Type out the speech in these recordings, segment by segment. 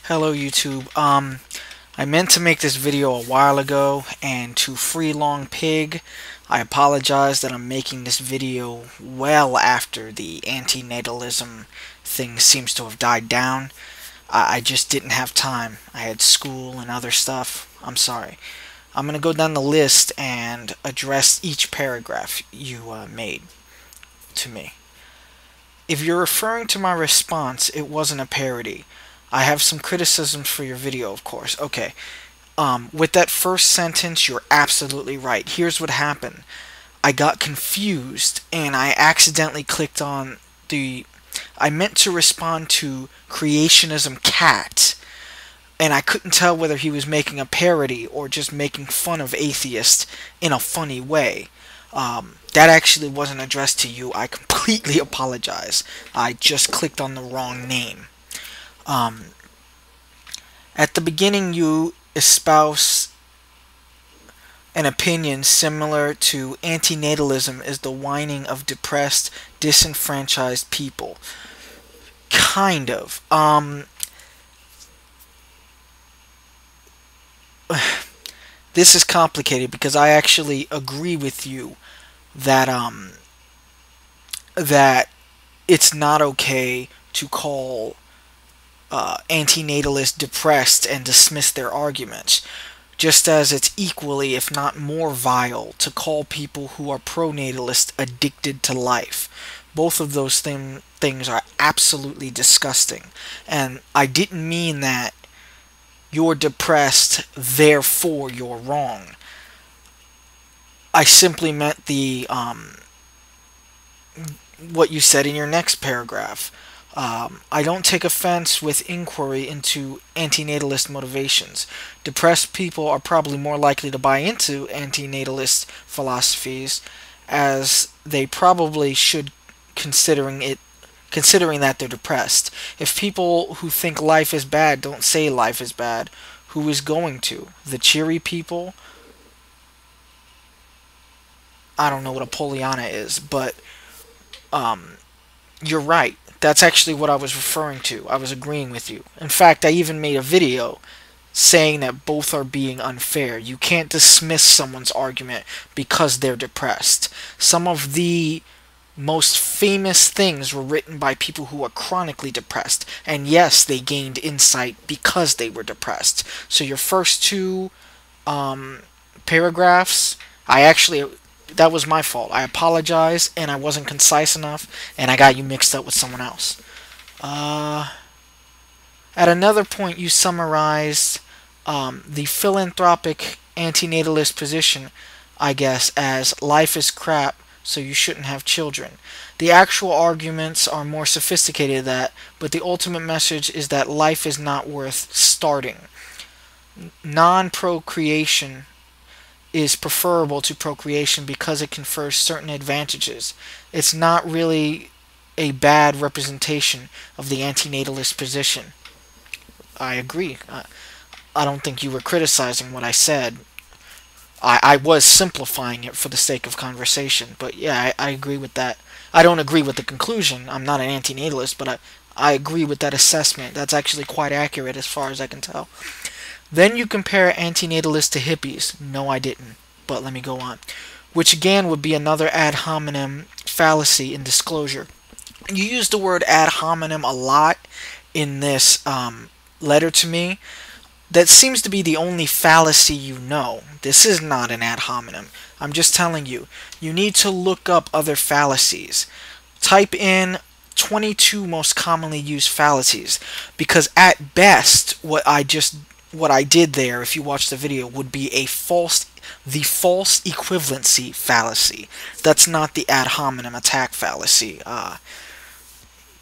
Hello YouTube. I meant to make this video a while ago, and to FreeLongPig, I apologize that I'm making this video well after the antinatalism thing seems to have died down. I just didn't have time. I had school and other stuff. I'm sorry. I'm going to go down the list and address each paragraph you made to me. If you're referring to my response, it wasn't a parody. I have some criticisms for your video, of course. Okay. With that first sentence, you're absolutely right. Here's what happened. I got confused and I accidentally clicked on I meant to respond to Creationism Cat, and I couldn't tell whether he was making a parody or just making fun of atheists in a funny way. That actually wasn't addressed to you. I completely apologize. I just clicked on the wrong name. At the beginning, you espouse an opinion similar to antinatalism is the whining of depressed, disenfranchised people. Kind of. This is complicated because I actually agree with you that that it's not okay to call antinatalists depressed and dismiss their arguments, just as it's equally, if not more vile, to call people who are pro-natalist addicted to life. Both of those things are absolutely disgusting, and I didn't mean that you're depressed, therefore you're wrong. I simply meant the what you said in your next paragraph. I don't take offense with inquiry into antinatalist motivations. Depressed people are probably more likely to buy into antinatalist philosophies, as they probably should, considering that they're depressed. If people who think life is bad don't say life is bad, who is going to? The cheery people? I don't know what a Pollyanna is, but you're right. That's actually what I was referring to. I was agreeing with you. In fact, I even made a video saying that both are being unfair. You can't dismiss someone's argument because they're depressed. Some of the most famous things were written by people who are chronically depressed. And yes, they gained insight because they were depressed. So your first two paragraphs, that was my fault. I apologize, and I wasn't concise enough, and I got you mixed up with someone else. At another point, you summarized the philanthropic antinatalist position, I guess, as life is crap, so you shouldn't have children. The actual arguments are more sophisticated than that, but the ultimate message is that life is not worth starting. Non-procreation is preferable to procreation because it confers certain advantages. It's not really a bad representation of the antinatalist position. I agree. I don't think you were criticizing what I said. I was simplifying it for the sake of conversation, but yeah, I agree with that. I don't agree with the conclusion. I'm not an antinatalist, but I agree with that assessment. That's actually quite accurate as far as I can tell. Then you compare antinatalists to hippies. No, I didn't, but let me go on. Which again would be another ad hominem fallacy in disclosure. You use the word ad hominem a lot in this letter to me. That seems to be the only fallacy you know. This is not an ad hominem. I'm just telling you. You need to look up other fallacies. Type in 22 most commonly used fallacies, because at best what I did there, if you watch the video, would be the false equivalency fallacy. That's not the ad hominem attack fallacy.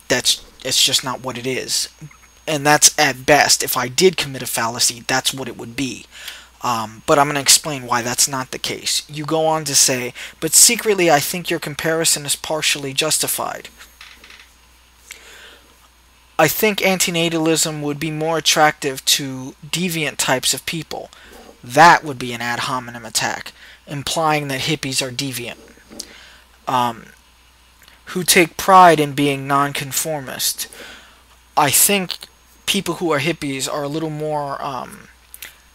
It's just not what it is. And that's at best. If I did commit a fallacy, that's what it would be. But I'm going to explain why that's not the case. You go on to say, but secretly I think your comparison is partially justified. I think antinatalism would be more attractive to deviant types of people. That would be an ad hominem attack, implying that hippies are deviant. Who take pride in being nonconformist. I think people who are hippies are a little more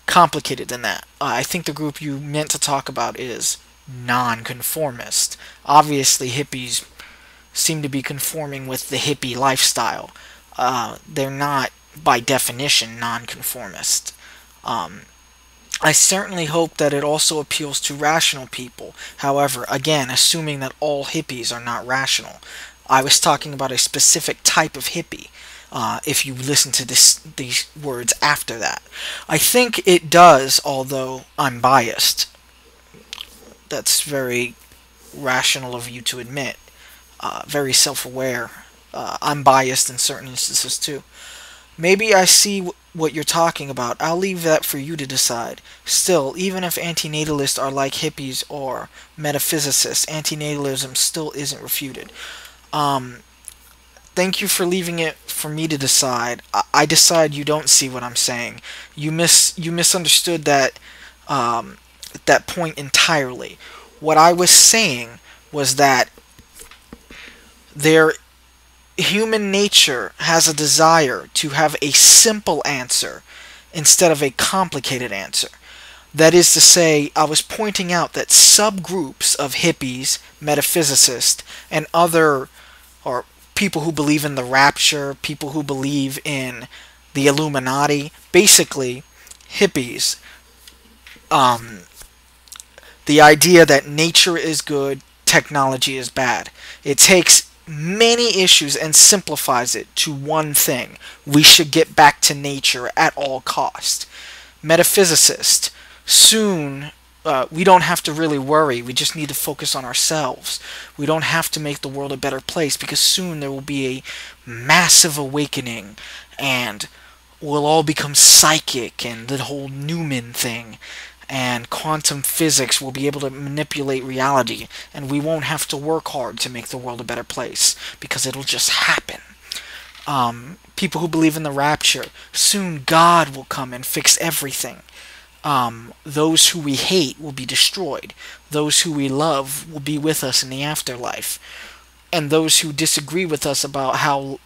complicated than that. I think the group you meant to talk about is nonconformist. Obviously, hippies seem to be conforming with the hippie lifestyle. They're not, by definition, nonconformist. Um, I certainly hope that it also appeals to rational people. However, again, assuming that all hippies are not rational. I was talking about a specific type of hippie. If you listen to these words after that, I think it does. Although I'm biased, that's very rational of you to admit. Very self-aware. I'm biased in certain instances too. Maybe I see what you're talking about. I'll leave that for you to decide. Still, even if antinatalists are like hippies or metaphysicists, antinatalism still isn't refuted. Um, Thank you for leaving it for me to decide. I decide you don't see what I'm saying. You misunderstood that point entirely. What I was saying was that their human nature has a desire to have a simple answer instead of a complicated answer. That is to say, I was pointing out that subgroups of hippies, metaphysicists, and other, or people who believe in the rapture, people who believe in the Illuminati, basically hippies, um, the idea that nature is good, technology is bad. It takes many issues and simplifies it to one thing. We should get back to nature at all cost. Metaphysicist, soon we don't have to really worry. We just need to focus on ourselves. We don't have to make the world a better place because soon there will be a massive awakening and we'll all become psychic and the whole Newman thing and quantum physics will be able to manipulate reality and we won't have to work hard to make the world a better place because it'll just happen. People who believe in the rapture, soon God will come and fix everything. Those who we hate will be destroyed. Those who we love will be with us in the afterlife. And those who disagree with us about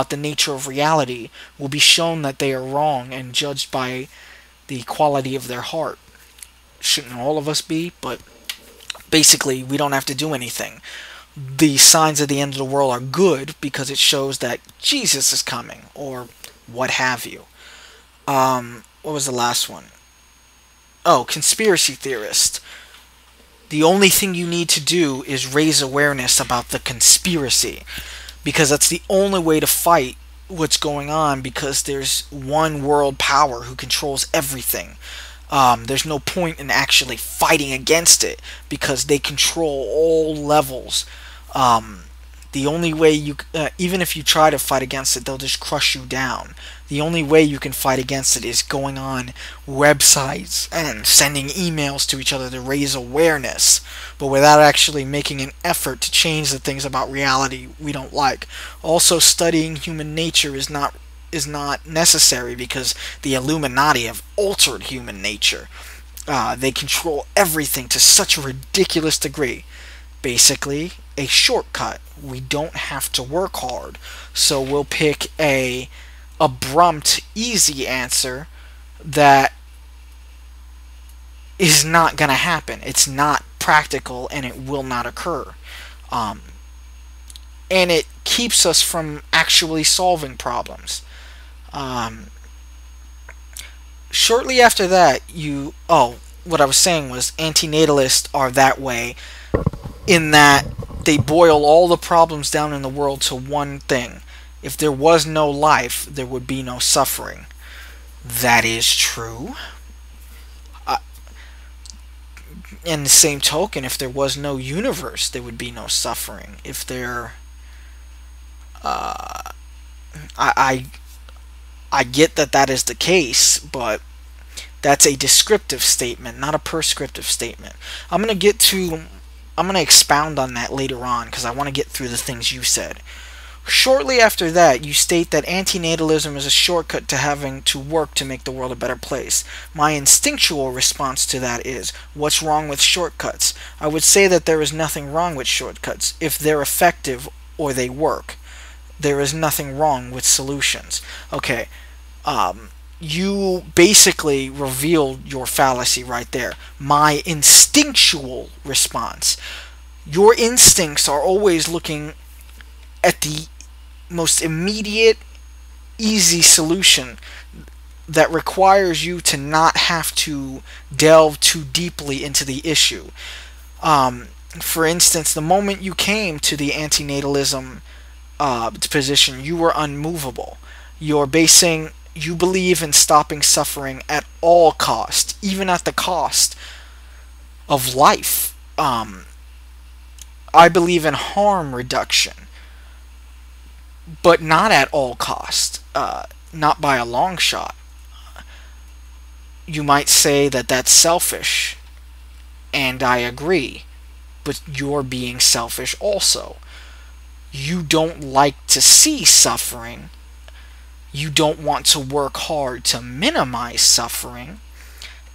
the nature of reality will be shown that they are wrong and judged by the quality of their heart. Shouldn't all of us be? But basically, we don't have to do anything. The signs of the end of the world are good because it shows that Jesus is coming, or what have you. What was the last one? Oh, conspiracy theorist. The only thing you need to do is raise awareness about the conspiracy, because that's the only way to fight what's going on, because there's one world power who controls everything. There's no point in actually fighting against it because they control all levels. The only way even if you try to fight against it, they'll just crush you down. The only way you can fight against it is going on websites and sending emails to each other to raise awareness, but without actually making an effort to change the things about reality we don't like. Also, studying human nature is not necessary because the Illuminati have altered human nature. They control everything to such a ridiculous degree. Basically, a shortcut. We don't have to work hard, so we'll pick a abrupt, easy answer that is not going to happen. It's not practical and it will not occur. And it keeps us from actually solving problems. Shortly after that, what I was saying was antinatalists are that way in that they boil all the problems down in the world to one thing. If there was no life, there would be no suffering. That is true. In the same token, if there was no universe, there would be no suffering. If there... I get that is the case, but that's a descriptive statement, not a prescriptive statement. I'm going to expound on that later on because I want to get through the things you said. Shortly after that, you state that antinatalism is a shortcut to having to work to make the world a better place. My instinctual response to that is, what's wrong with shortcuts? I would say that there is nothing wrong with shortcuts if they're effective or they work. there is nothing wrong with solutions. Okay, you basically revealed your fallacy right there. My instinctual response. Your instincts are always looking at the most immediate, easy solution that requires you to not have to delve too deeply into the issue. For instance, the moment you came to the antinatalism position, you were unmovable. You believe in stopping suffering at all cost, even at the cost of life. I believe in harm reduction, but not at all cost, not by a long shot. You might say that that's selfish, and I agree, but you're being selfish also. You don't like to see suffering. You don't want to work hard to minimize suffering.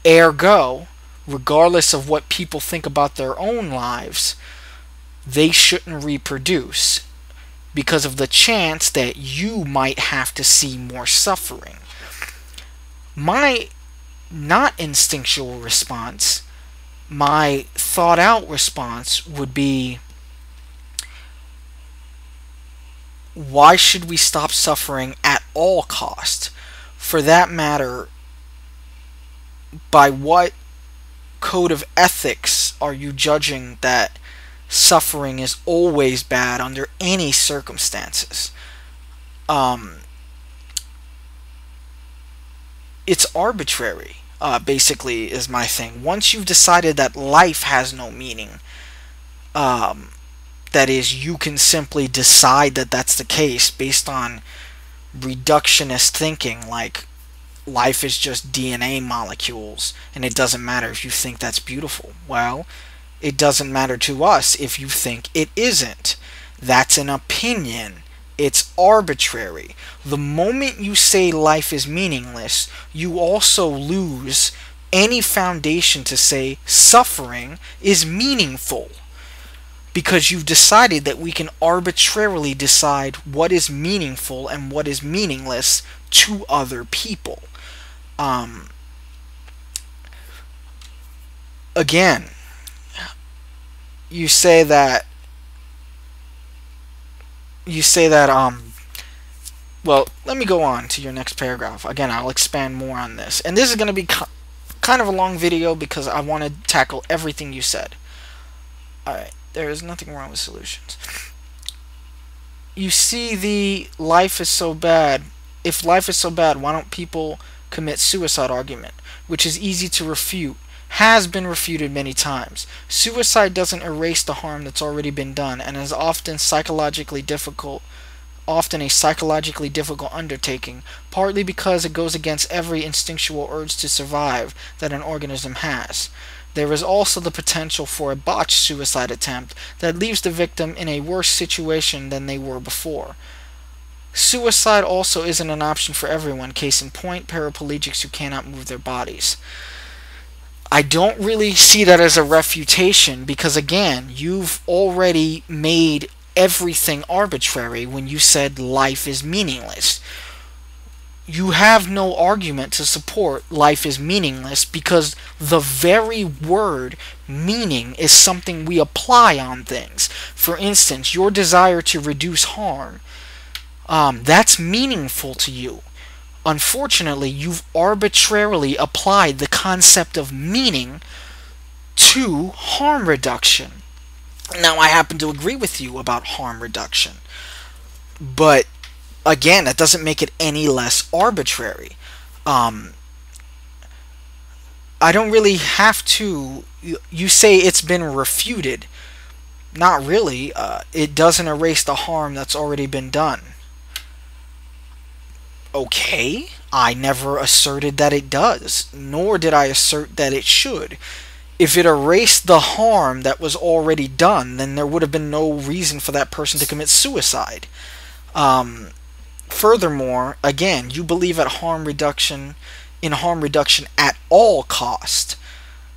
Ergo, regardless of what people think about their own lives, they shouldn't reproduce because of the chance that you might have to see more suffering. My not instinctual response, my thought out response would be, why should we stop suffering at all cost? For that matter, by what code of ethics are you judging that suffering is always bad under any circumstances? It's arbitrary, basically, is my thing. Once you've decided that life has no meaning, that is, you can simply decide that that's the case based on reductionist thinking, like life is just DNA molecules, and it doesn't matter if you think that's beautiful. Well, it doesn't matter to us if you think it isn't. That's an opinion. It's arbitrary. The moment you say life is meaningless, you also lose any foundation to say suffering is meaningful. Because you've decided that we can arbitrarily decide what is meaningful and what is meaningless to other people. Again, you say that well, let me go on to your next paragraph. Again, I'll expand more on this, and this is going to be kind of a long video because I want to tackle everything you said. Alright, there is nothing wrong with solutions. You see, the life is so bad. If life is so bad, why don't people commit suicide argument, which is easy to refute, has been refuted many times. Suicide doesn't erase the harm that's already been done, and is often a psychologically difficult undertaking, partly because it goes against every instinctual urge to survive that an organism has. There is also the potential for a botched suicide attempt that leaves the victim in a worse situation than they were before. Suicide also isn't an option for everyone, case in point, paraplegics who cannot move their bodies. I don't really see that as a refutation because, again, you've already made everything arbitrary when you said life is meaningless. You have no argument to support life is meaningless because the very word meaning is something we apply on things. For instance, your desire to reduce harm, that's meaningful to you. Unfortunately, you've arbitrarily applied the concept of meaning to harm reduction. Now, I happen to agree with you about harm reduction, but again, that doesn't make it any less arbitrary. I don't really have to. You say it's been refuted. Not really. It doesn't erase the harm that's already been done. Okay, I never asserted that it does, nor did I assert that it should. If it erased the harm that was already done, then there would have been no reason for that person to commit suicide. Furthermore, again, you believe in harm reduction at all cost.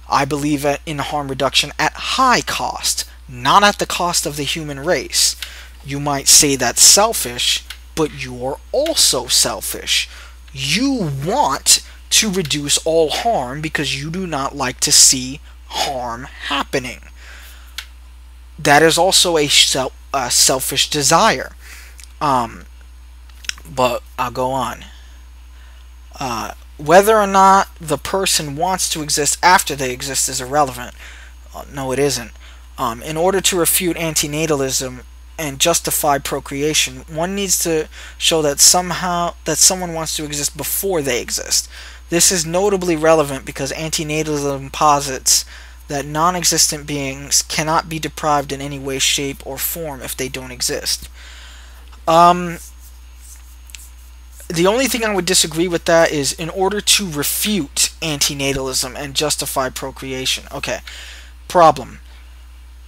I believe in harm reduction at high cost, not at the cost of the human race. You might say that's selfish, but you're also selfish. You want to reduce all harm because you do not like to see harm happening. That is also a selfish desire. But I'll go on. Whether or not the person wants to exist after they exist is irrelevant. No, it isn't. In order to refute antinatalism and justify procreation, one needs to show that someone wants to exist before they exist. This is notably relevant because antinatalism posits that non-existent beings cannot be deprived in any way, shape, or form if they don't exist. The only thing I would disagree with that is in order to refute antinatalism and justify procreation. Okay, problem.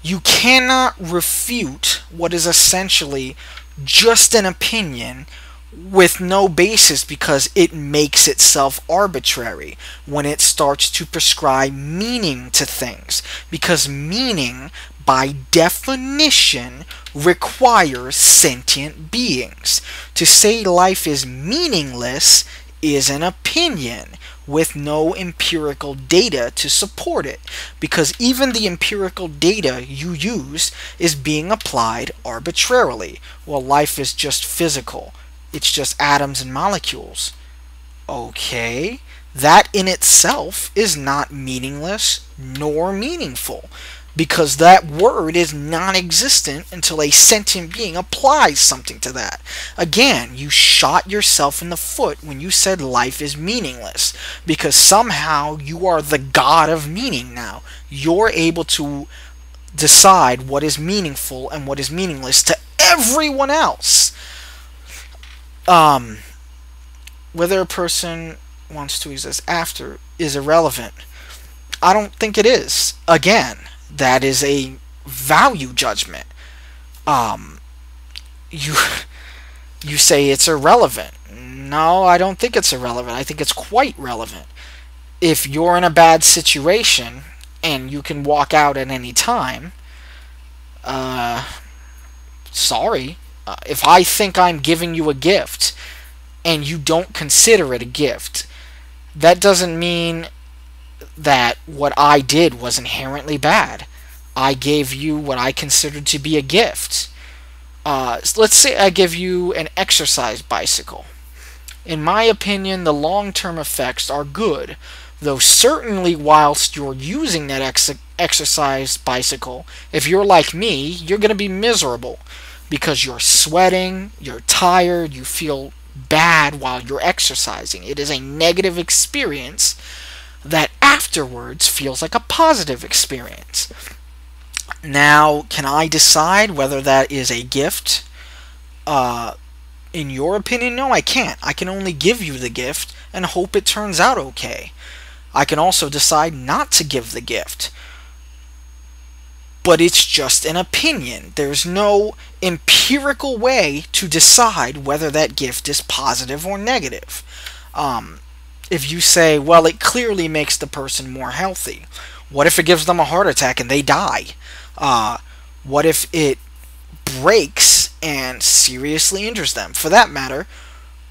You cannot refute what is essentially just an opinion with no basis because it makes itself arbitrary when it starts to prescribe meaning to things. Because meaning, by definition, requires sentient beings. To say life is meaningless is an opinion with no empirical data to support it, because even the empirical data you use is being applied arbitrarily. Well, life is just physical. It's just atoms and molecules. Okay, that in itself is not meaningless nor meaningful, because that word is non-existent until a sentient being applies something to that. Again, you shot yourself in the foot when you said life is meaningless, because somehow you are the god of meaning now. You're able to decide what is meaningful and what is meaningless to everyone else. Whether a person wants to exist after is irrelevant. I don't think it is. Again, that is a value judgment. You say it's irrelevant. No, I don't think it's irrelevant. I think it's quite relevant. If you're in a bad situation and you can walk out at any time, sorry. If I think I'm giving you a gift and you don't consider it a gift, that doesn't mean that what I did was inherently bad. I gave you what I considered to be a gift. Let's say I give you an exercise bicycle. In my opinion, the long-term effects are good, though certainly whilst you're using that exercise bicycle, if you're like me, you're going to be miserable because you're sweating, you're tired, you feel bad while you're exercising. It is a negative experience that afterwards feels like a positive experience. Now, can I decide whether that is a gift? In your opinion, no, I can't. I can only give you the gift and hope it turns out okay. I can also decide not to give the gift. But it's just an opinion. There's no empirical way to decide whether that gift is positive or negative. If you say, well, it clearly makes the person more healthy. What if it gives them a heart attack and they die? What if it breaks and seriously injures them? For that matter,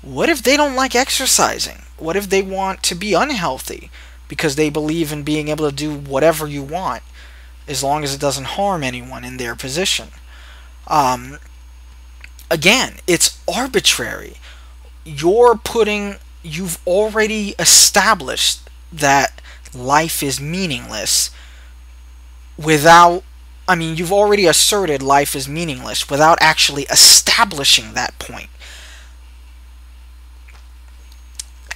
what if they don't like exercising? What if they want to be unhealthy because they believe in being able to do whatever you want as long as it doesn't harm anyone in their position? Again, it's arbitrary. You've already established that life is meaningless you've already asserted life is meaningless without actually establishing that point.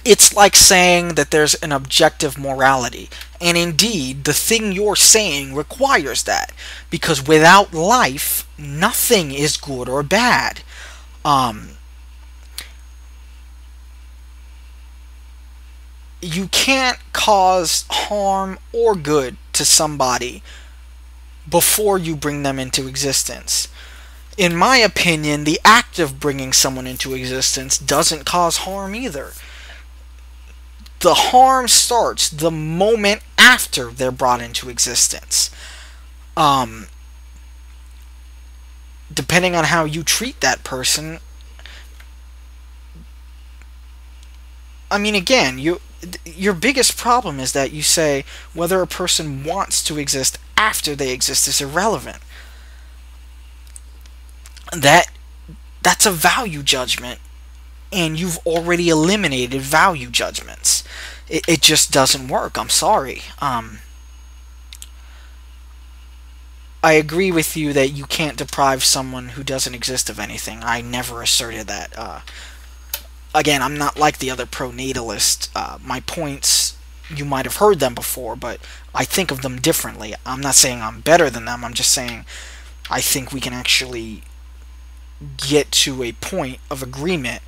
It's like saying that there's an objective morality, and indeed, the thing you're saying requires that, because without life, nothing is good or bad. You can't cause harm or good to somebody before you bring them into existence. In my opinion, the act of bringing someone into existence doesn't cause harm either. The harm starts the moment after they're brought into existence. depending on how you treat that person, I mean, again, your biggest problem is that you say whether a person wants to exist after they exist is irrelevant. That that's a value judgment, and you've already eliminated value judgments. It just doesn't work. I'm sorry. I agree with you that you can't deprive someone who doesn't exist of anything. I never asserted that. Again, I'm not like the other pro-natalist. My points, you might have heard them before, but I think of them differently. I'm not saying I'm better than them. I'm just saying I think we can actually get to a point of agreement,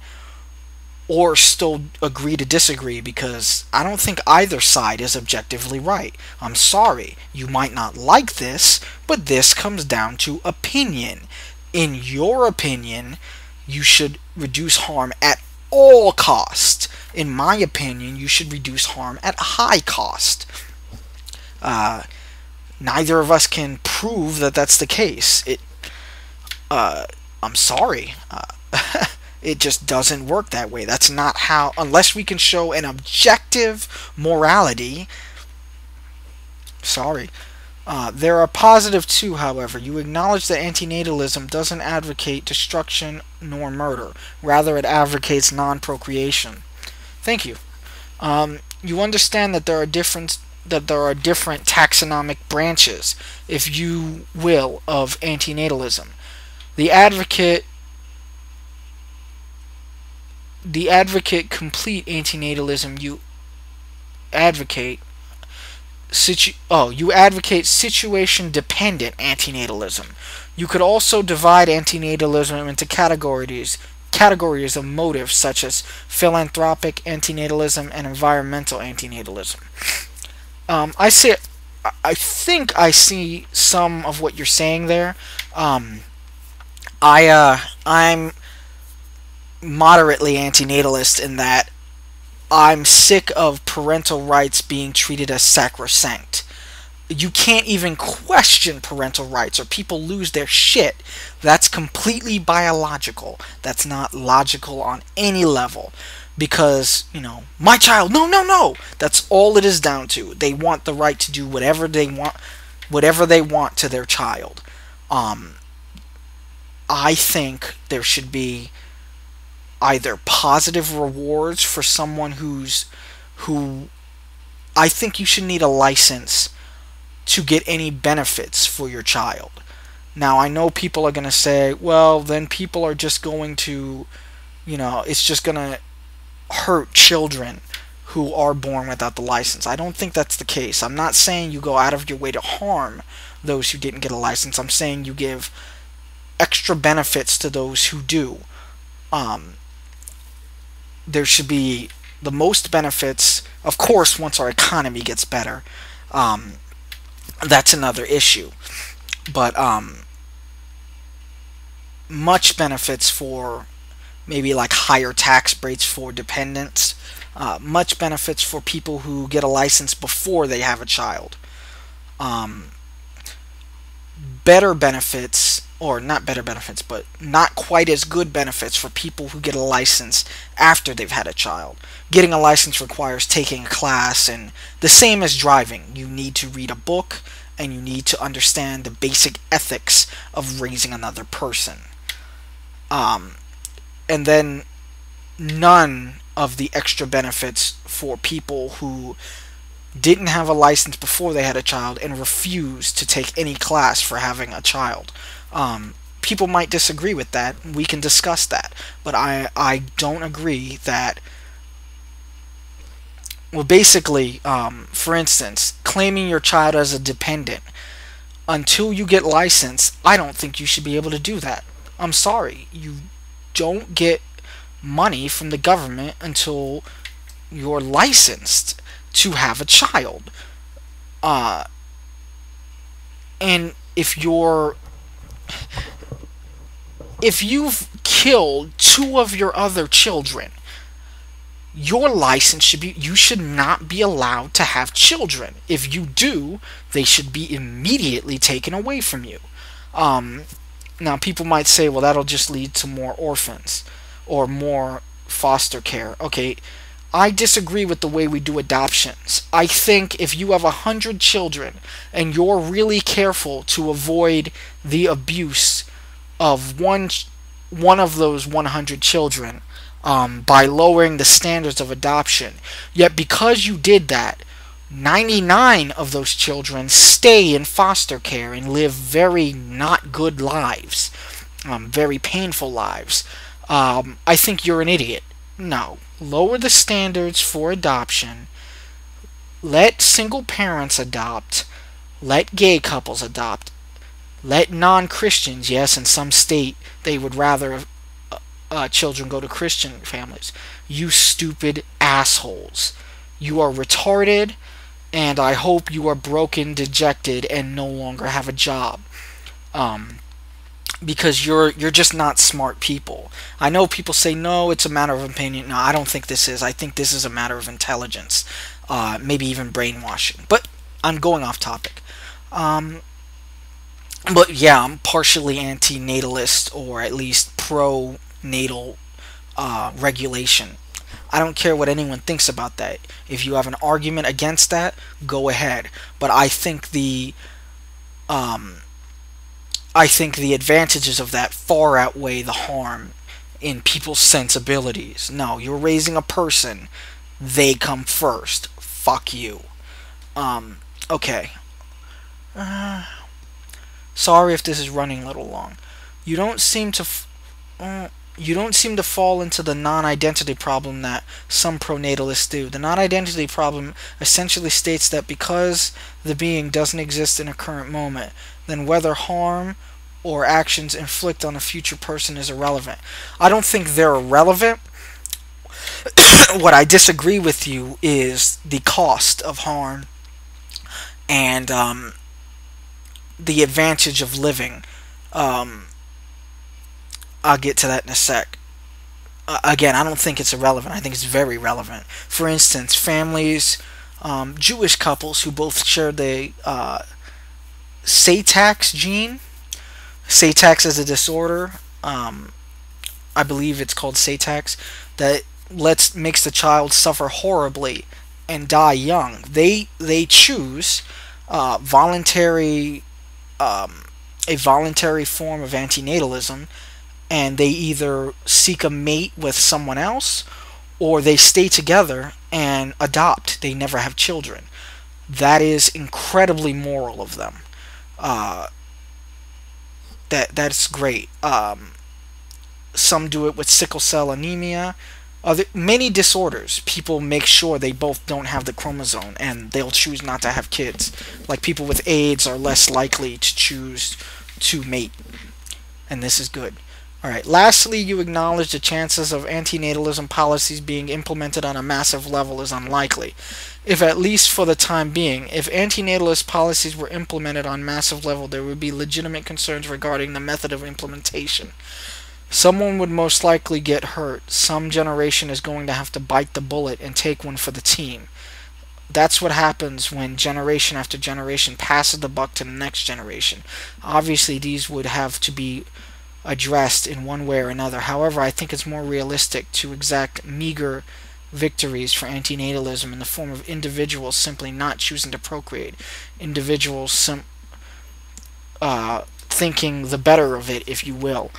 or still agree to disagree, because I don't think either side is objectively right. I'm sorry, you might not like this, but this comes down to opinion. In your opinion, you should reduce harm at all cost. In my opinion, you should reduce harm at high cost. Neither of us can prove that that's the case. I'm sorry. It just doesn't work that way. That's not how, unless we can show an objective morality. Sorry. There are positive too, however. You acknowledge that antinatalism doesn't advocate destruction nor murder. Rather, it advocates non-procreation. Thank you. You understand that there are different taxonomic branches, if you will, of antinatalism. The advocate complete antinatalism. You advocate situation dependent antinatalism. You could also divide antinatalism into categories of motives, such as philanthropic antinatalism and environmental antinatalism. I think I see some of what you're saying there. I'm moderately antinatalist in that I'm sick of parental rights being treated as sacrosanct. You can't even question parental rights or people lose their shit. That's completely biological. That's not logical on any level. Because, my child, no. That's all it is down to. They want the right to do whatever they want to their child. I think there should be either positive rewards for someone who I think you should need a license to get any benefits for your child. Now, I know people are going to say, well, then people are just going to, it's just going to hurt children who are born without the license. I don't think that's the case. I'm not saying you go out of your way to harm those who didn't get a license. I'm saying you give extra benefits to those who do. There should be the most benefits, of course, once our economy gets better. That's another issue. But much benefits for maybe like higher tax rates for dependents. Much benefits for people who get a license before they have a child. Better benefits, or not better benefits, but not quite as good benefits for people who get a license after they've had a child. Getting a license requires taking a class, and the same as driving. You need to read a book, and you need to understand the basic ethics of raising another person. And then none of the extra benefits for people who didn't have a license before they had a child and refused to take any class for having a child. People might disagree with that. We can discuss that. But I don't agree that... Well, basically, for instance, claiming your child as a dependent, until you get licensed, I don't think you should be able to do that. I'm sorry. You don't get money from the government until you're licensed to have a child. And if you've killed 2 of your other children, your license should be, you should not be allowed to have children. If you do, they should be immediately taken away from you. Now, people might say, well, that'll just lead to more orphans or more foster care. Okay, I disagree with the way we do adoptions. I think if you have 100 children and you're really careful to avoid the abuse of one of those 100 children, by lowering the standards of adoption, yet because you did that, 99 of those children stay in foster care and live very not good lives, very painful lives. I think you're an idiot. No. Lower the standards for adoption. Let single parents adopt. Let gay couples adopt. Let non-Christians, yes, in some state they would rather children go to Christian families. You stupid assholes. You are retarded, and I hope you are broken, dejected, and no longer have a job. Because you're just not smart people. I know people say, no, it's a matter of opinion. No, I don't think this is. I think this is a matter of intelligence. Maybe even brainwashing. But I'm going off topic. But yeah, I'm partially anti-natalist, or at least pro-natal regulation. I don't care what anyone thinks about that. If you have an argument against that, go ahead. But I think the advantages of that far outweigh the harm in people's sensibilities. No, you're raising a person. They come first. Fuck you. Okay. Sorry if this is running a little long. You don't seem to fall into the non-identity problem that some pronatalists do. The non-identity problem essentially states that because the being doesn't exist in a current moment, then whether harm or actions inflict on a future person is irrelevant. I don't think they're irrelevant. What I disagree with you is the cost of harm and the advantage of living. I'll get to that in a sec. Again, I don't think it's irrelevant. I think it's very relevant. For instance, families, Jewish couples who both share the Satax gene. Satax is a disorder. I believe it's called Satax, that makes the child suffer horribly and die young. They choose a voluntary form of antinatalism, and they either seek a mate with someone else or they stay together and adopt. They never have children. That is incredibly moral of them. That's great. Some do it with sickle cell anemia. Many disorders, people make sure they both don't have the chromosome and they'll choose not to have kids. Like people with AIDS are less likely to choose to mate. And this is good. Alright, lastly, you acknowledge the chances of antinatalism policies being implemented on a massive level is unlikely. If at least for the time being, if antinatalist policies were implemented on massive level, there would be legitimate concerns regarding the method of implementation. Someone would most likely get hurt. Some generation is going to have to bite the bullet and take one for the team. That's what happens when generation after generation passes the buck to the next generation. Obviously, these would have to be addressed in one way or another. However, I think it's more realistic to exact meager victories for antinatalism in the form of individuals simply not choosing to procreate. Individuals thinking the better of it, if you will.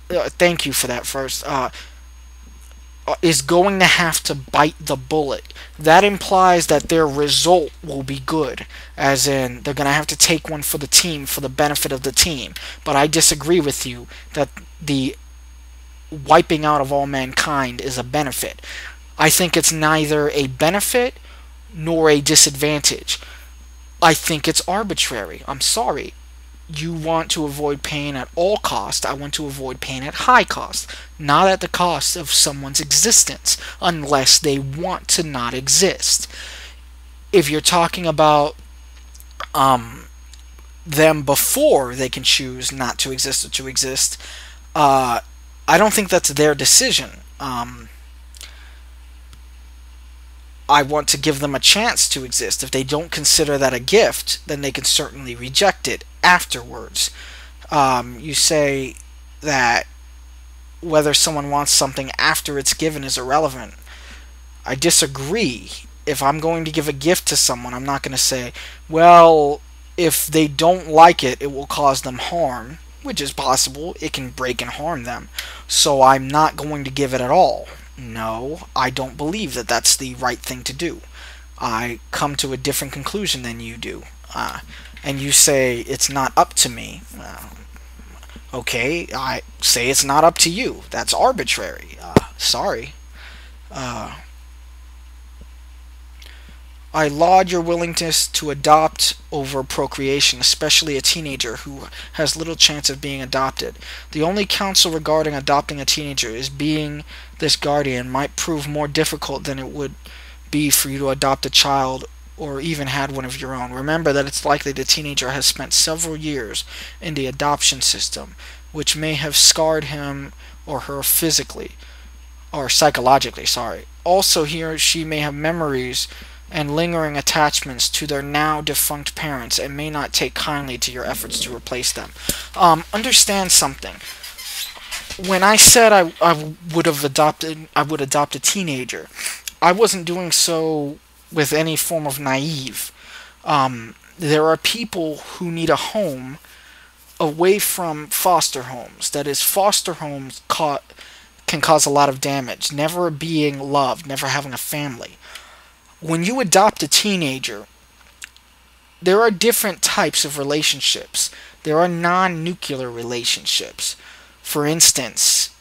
Thank you for that first. Is going to have to bite the bullet. That implies that their result will be good, as in they're going to have to take one for the team for the benefit of the team. But I disagree with you that the wiping out of all mankind is a benefit. I think it's neither a benefit nor a disadvantage. I think it's arbitrary. I'm sorry. You want to avoid pain at all cost. I want to avoid pain at high cost, not at the cost of someone's existence, unless they want to not exist. If you're talking about them before they can choose not to exist or to exist, I don't think that's their decision. I want to give them a chance to exist. If they don't consider that a gift, then they can certainly reject it afterwards. You say that whether someone wants something after it's given is irrelevant. I disagree. If I'm going to give a gift to someone, I'm not going to say, well, if they don't like it, it will cause them harm, which is possible. It can break and harm them. So I'm not going to give it at all. No, I don't believe that that's the right thing to do. I come to a different conclusion than you do. And you say it's not up to me. Okay, I say it's not up to you. That's arbitrary. Sorry. I laud your willingness to adopt over procreation, especially a teenager who has little chance of being adopted. The only counsel regarding adopting a teenager is being this guardian might prove more difficult than it would be for you to adopt a child or even had one of your own. Remember that it's likely the teenager has spent several years in the adoption system, which may have scarred him or her physically or psychologically, sorry. Also, he or she may have memories and lingering attachments to their now defunct parents and may not take kindly to your efforts to replace them. Understand something. When I said I would adopt a teenager, I wasn't doing so with any form of naive. There are people who need a home away from foster homes. That is, foster homes can cause a lot of damage. Never being loved, never having a family. When you adopt a teenager, there are different types of relationships. There are non-nuclear relationships. For instance,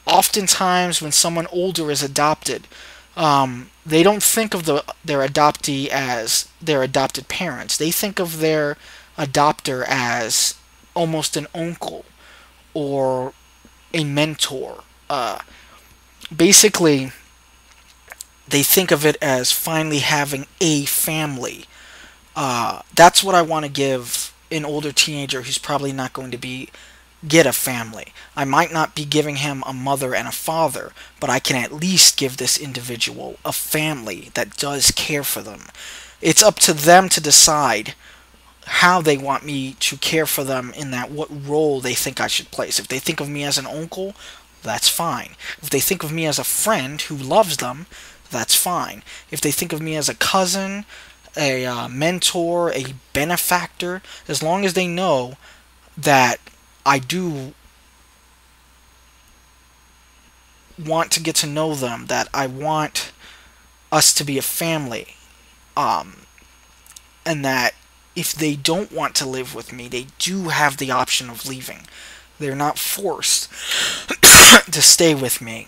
oftentimes when someone older is adopted, they don't think of their adoptee as their adopted parents. They think of their adopter as almost an uncle or a mentor. Basically, they think of it as finally having a family. That's what I want to give an older teenager who's probably not going to get a family. I might not be giving him a mother and a father, but I can at least give this individual a family that does care for them. It's up to them to decide how they want me to care for them, in that what role they think I should place. If they think of me as an uncle, that's fine. If they think of me as a friend who loves them, that's fine. If they think of me as a cousin, a mentor, a benefactor, as long as they know that I do want to get to know them, that I want us to be a family, and that if they don't want to live with me, they do have the option of leaving. They're not forced to stay with me.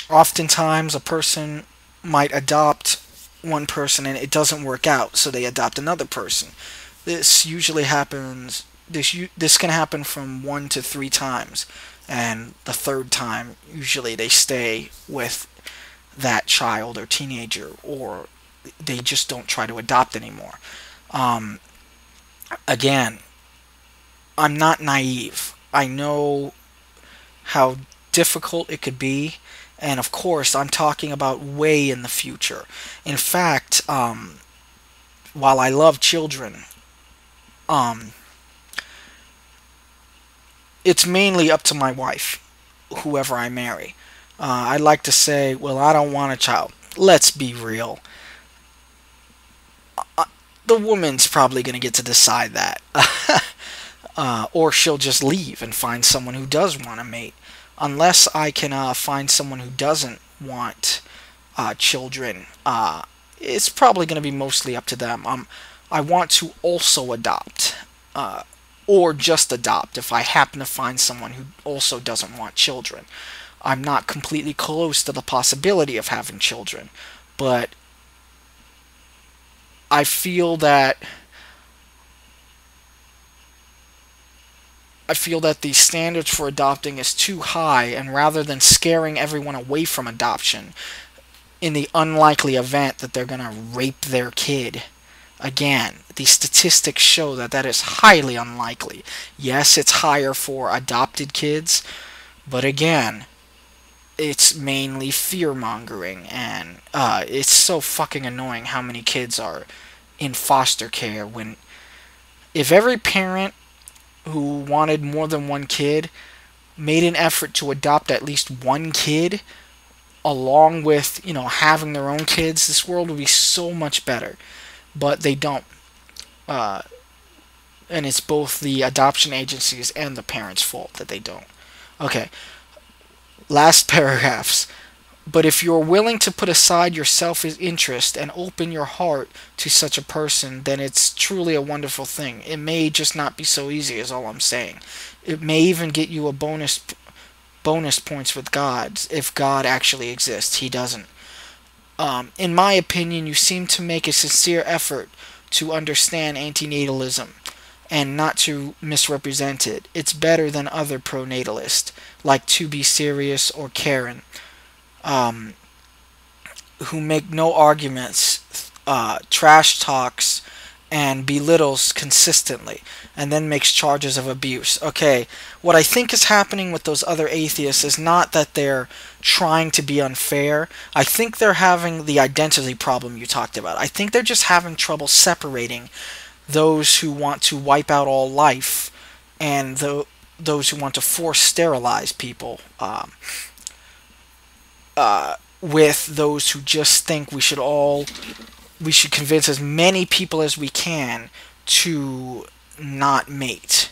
Oftentimes, a person might adopt one person and it doesn't work out, so they adopt another person. This usually happens. This can happen from 1 to 3 times, and the third time, usually they stay with that child or teenager, or they just don't try to adopt anymore. Again, I'm not naive. I know how difficult it could be, and of course, I'm talking about way in the future. In fact, while I love children, it's mainly up to my wife, whoever I marry. I'd like to say, well, I don't want a child. Let's be real. The woman's probably going to get to decide that. Or she'll just leave and find someone who does want a mate. Unless I can find someone who doesn't want children, it's probably going to be mostly up to them. I want to also adopt, or just adopt if I happen to find someone who also doesn't want children. I'm not completely close to the possibility of having children, but I feel that the standards for adopting is too high, and rather than scaring everyone away from adoption, in the unlikely event that they're going to rape their kid, again, the statistics show that that is highly unlikely. Yes, it's higher for adopted kids, but again, it's mainly fear mongering, and it's so fucking annoying how many kids are in foster care. When if every parent who wanted more than one kid made an effort to adopt at least one kid along with, having their own kids, this world would be so much better. But they don't. Uh, and it's both the adoption agencies and the parents' fault that they don't. Okay, last paragraphs. But if you're willing to put aside your selfish interest and open your heart to such a person, then it's truly a wonderful thing. It may just not be so easy, is all I'm saying. It may even get you a bonus points with God, if God actually exists. He doesn't. In my opinion, you seem to make a sincere effort to understand antinatalism and not to misrepresent it. It's better than other pronatalists, like To Be Serious or Karen, um, who make no arguments, trash talks, and belittles consistently, and then makes charges of abuse. Okay, what I think is happening with those other atheists is not that they're trying to be unfair. I think they're having the identity problem you talked about. I think they're just having trouble separating those who want to wipe out all life and those who want to force sterilize people, with those who just think we should convince as many people as we can to not mate.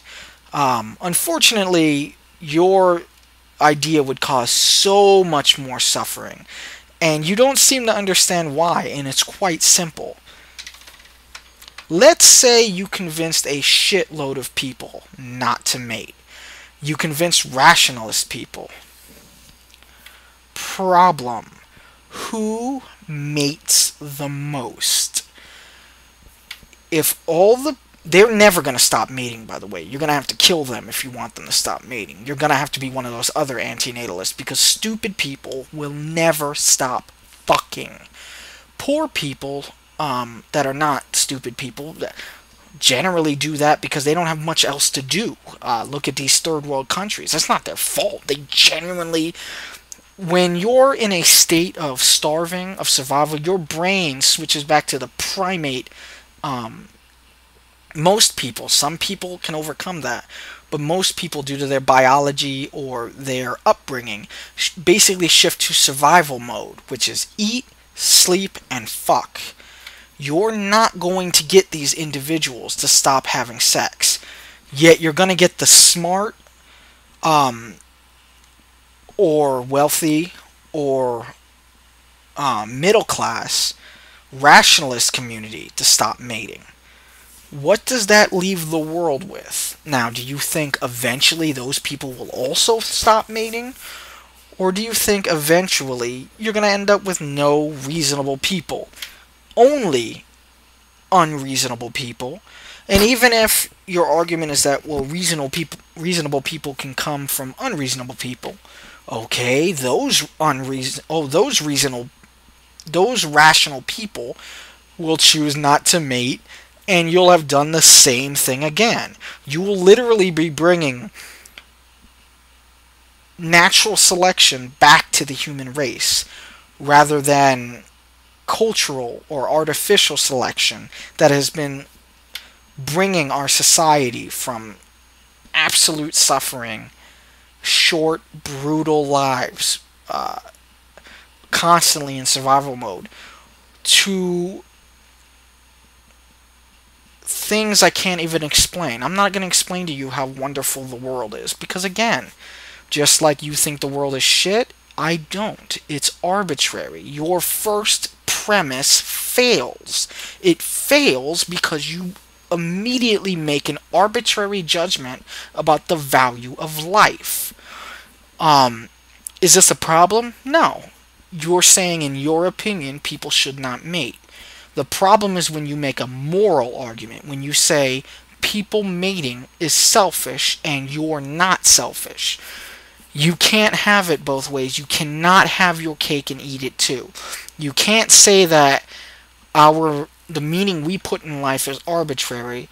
Unfortunately, your idea would cause so much more suffering, and you don't seem to understand why, and it's quite simple. Let's say you convinced a shitload of people not to mate. You convinced rationalist people. Problem. Who mates the most? If all the... They're never going to stop mating, by the way. You're going to have to kill them if you want them to stop mating. You're going to have to be one of those other antinatalists, because stupid people will never stop fucking. Poor people, that are not stupid people, that generally do that because they don't have much else to do. Look at these third world countries. That's not their fault. They genuinely... When you're in a state of starving, of survival, your brain switches back to the primate. Most people, some people can overcome that, but most people, due to their biology or their upbringing, basically shift to survival mode, which is eat, sleep, and fuck. You're not going to get these individuals to stop having sex, yet you're going to get the smart, or wealthy, or middle class rationalist community to stop mating. What does that leave the world with? Now, do you think eventually those people will also stop mating? Or do you think eventually you're going to end up with no reasonable people? Only unreasonable people. And even if your argument is that, well, reasonable people can come from unreasonable people, okay, those rational people will choose not to mate, and you'll have done the same thing again. You will literally be bringing natural selection back to the human race, rather than cultural or artificial selection that has been bringing our society from absolute suffering, short, brutal lives, constantly in survival mode, to things I can't even explain. I'm not going to explain to you how wonderful the world is, because again, just like you think the world is shit, I don't. It's arbitrary. Your first premise fails. It fails because you immediately make an arbitrary judgment about the value of life. Is this a problem? No. You're saying, in your opinion, people should not mate. The problem is when you make a moral argument, when you say people mating is selfish and you're not selfish. You can't have it both ways. You cannot have your cake and eat it too. You can't say that the meaning we put in life is arbitrary,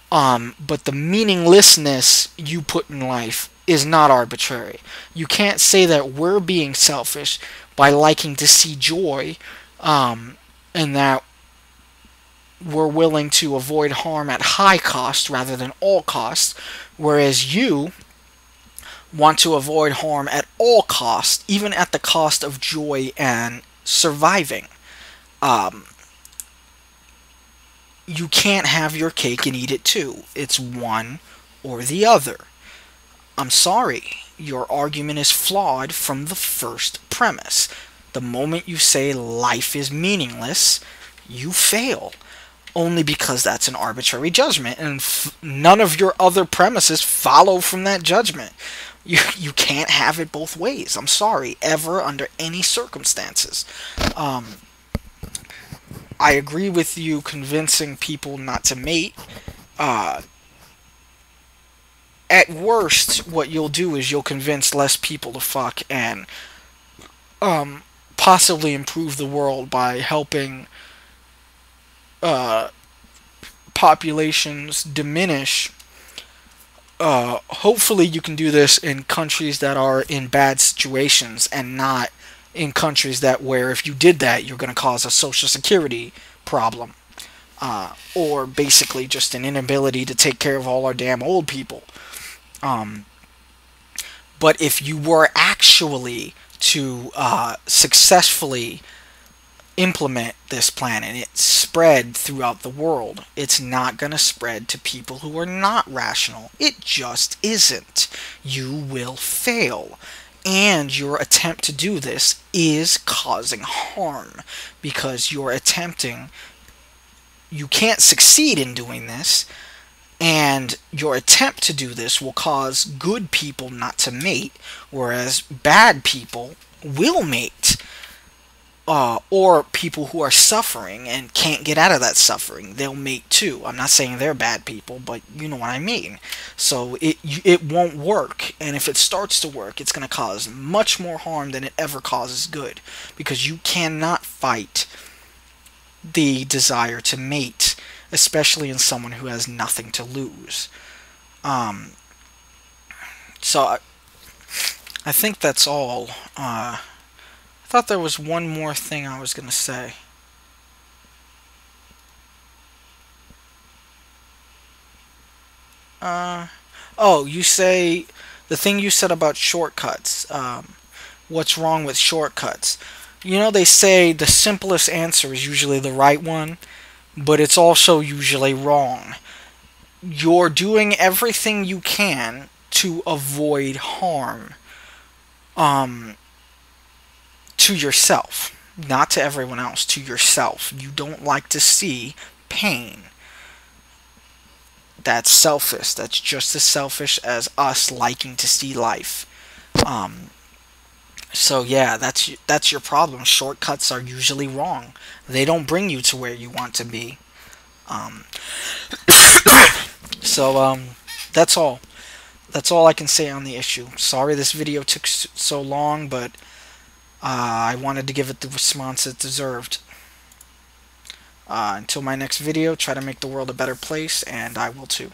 but the meaninglessness you put in life is not arbitrary. You can't say that we're being selfish by liking to see joy, and that we're willing to avoid harm at high cost rather than all costs, whereas you want to avoid harm at all costs, even at the cost of joy and surviving. Um, you can't have your cake and eat it too. It's one or the other. I'm sorry, your argument is flawed from the first premise. The moment you say life is meaningless, you fail. Only because that's an arbitrary judgment, and none of your other premises follow from that judgment. You can't have it both ways. I'm sorry, ever, under any circumstances. I agree with you convincing people not to mate. Uh, at worst, what you'll do is you'll convince less people to fuck and possibly improve the world by helping uh, populations diminish. Hopefully you can do this in countries that are in bad situations and not in countries that where if you did that you're going to cause a social security problem, or basically just an inability to take care of all our damn old people. But if you were actually to successfully implement this plan and it spread throughout the world, it's not going to spread to people who are not rational. It just isn't. You will fail. And your attempt to do this is causing harm because you're attempting, you can't succeed in doing this, and your attempt to do this will cause good people not to mate, whereas bad people will mate. Or people who are suffering and can't get out of that suffering, they'll mate too. I'm not saying they're bad people, but you know what I mean. So it won't work, and if it starts to work, it's going to cause much more harm than it ever causes good, because you cannot fight the desire to mate, especially in someone who has nothing to lose. So I think that's all. I thought there was one more thing I was going to say. Oh, you say the thing you said about shortcuts. What's wrong with shortcuts? You know, they say the simplest answer is usually the right one, but it's also usually wrong. You're doing everything you can to avoid harm. To yourself, not to everyone else, to yourself. You don't like to see pain. That's selfish. That's just as selfish as us liking to see life. So yeah, that's your problem. Shortcuts are usually wrong. They don't bring you to where you want to be. Um, so that's all. That's all I can say on the issue. Sorry this video took so long, but I wanted to give it the response it deserved. Until my next video, try to make the world a better place, and I will too.